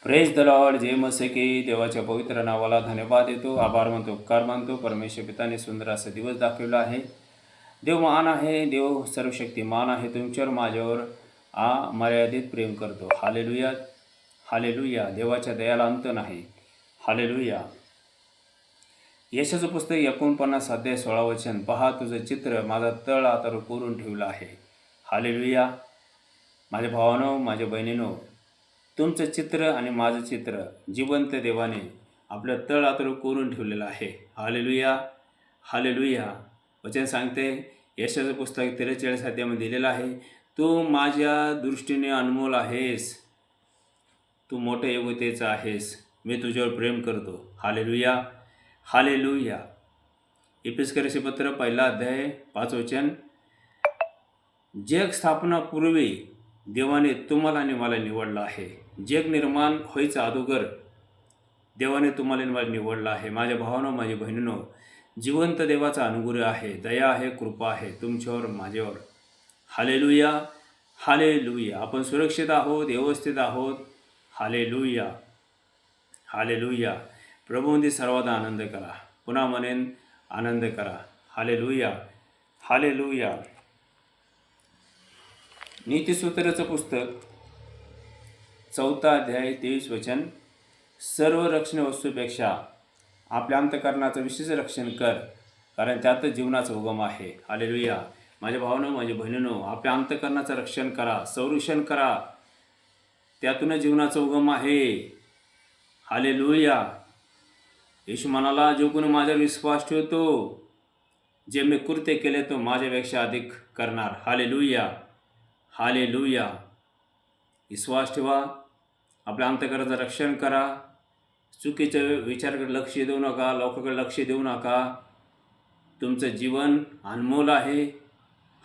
Praise the Lord. जय मसे की देवाच्या पवित्र नावाला धन्यवाद देतो, आभार मानतो, उपकार मानतो. परमेश्वर पिताने सुंदर असा दिवस दाखवला आहे. देव महान आहे, देव सर्वशक्तिमान आहे. तुमच्यावर माझ्यावर मर्यादित प्रेम करतो. Hallelujah, hallelujah. देवाच्या दयाला अंत नाही. हालेलुया. यशाचं पुस्तक 49 अध्याय 16 वचन. पहा, तुझं चित्र माझा तळ आता कोरून ठेवलं आहे. हालेलुया. माझ्या भावानो, माझ्या बहिणीनो, तुमचं चित्र आणि माझं चित्र जिवंत देवाने आपलं तळ आतरू कोरून ठेवलेलं आहे. Hallelujah, hallelujah. वचन सांगते, यशाचं पुस्तक 43 अध्यायामध्ये दिलेलं आहे, तू माझ्या दृष्टीने अनमोल आहेस, तू मोठ्या योग्यतेचा आहेस, मी तुझ्यावर प्रेम करतो. Hallelujah, hallelujah. एफेसकराचे पत्र 1 अध्याय 5 वचन. जग स्थापनापूर्वी देवाने तुम्हाला आणि मला निवडलं आहे. जग निर्माण व्हायचं अगोदर देवाने तुम्हाला आणि मला निवडलं आहे. माझ्या भावांनो, माझ्या बहिणींनो, जिवंत देवाचा अनुग्रह आहे, दया आहे, कृपा आहे तुमच्यावर, माझ्यावर. Hallelujah, hallelujah. आपण सुरक्षित आहोत, व्यवस्थित आहोत. Hallelujah, hallelujah. प्रभूमध्ये सर्वांचा आनंद करा. पुन्हा म्हणेन, आनंद करा. Hallelujah, hallelujah. नीतिसूत्राचं पुस्तक 4 अध्याय 23 वचन. सर्व रक्षण वस्तूपेक्षा आपल्या अंतःकरणाचं विशेष रक्षण कर, कारण त्यातच जीवनाचा उगम आहे. हालेलुया. माझ्या भावांनो, माझ्या बहिणींनो, आपल्या अंतःकरणाचं रक्षण करा, संरक्षण करा, त्यातूनच जीवनाचा उगम आहे. हालेलुया. येशू म्हणाला, जो कोणी माझ्यावर विश्वास ठेवतो, जे मी कृत्य केले तो माझ्यापेक्षा अधिक करणार. Hallelujah, hallelujah. विश्वास ठेवा, आपल्या अंतःकरणाचं रक्षण करा, चुकीच्या विचाराकडे लक्ष देऊ नका, लोकांकडे लक्ष देऊ नका. तुमचं जीवन अनमोल आहे.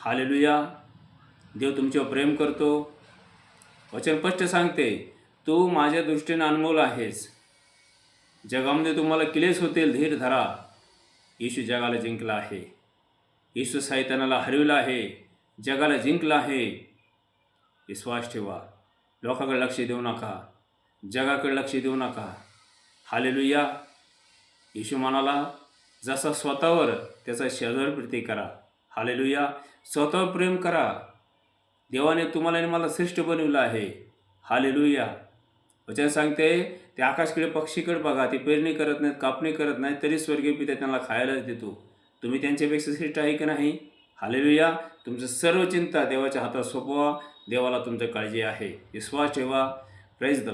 हालेलुया. देव तुमच्यावर प्रेम करतो. वचन स्पष्ट सांगते, तू माझ्या दृष्टीने अनमोल आहेस. जगामध्ये तुम्हाला क्लेश होतील, धीर धरा. येशू जगाला जिंकला आहे. येशू सैतानाला हरविला आहे, जगाला जिंकला आहे. विश्वास ठेवा, लोकांकडे लक्ष देऊ नका, जगाकडे लक्ष देऊ नका. हालेलुया. येशू म्हणाला, जसा स्वतःवर त्याचा शेजार प्रीती करा. हालेलुया. स्वतःवर प्रेम करा. देवाने तुम्हाला आणि मला श्रेष्ठ बनवलं आहे. हालेलुया. वचन सांगते, ते आकाशकडे पक्षीकडे बघा, ते पेरणी करत नाहीत, कापणी करत नाहीत, तरी स्वर्गीय पिता त्यांना खायलाच देतो. तुम्ही त्यांच्यापेक्षा श्रेष्ठ आहे की नाही? हालेलुया. तुमचं सर्व चिंता देवाच्या हातात सोपवा. देवाला तुमची काळजी आहे. विश्वास ठेवा. Praise the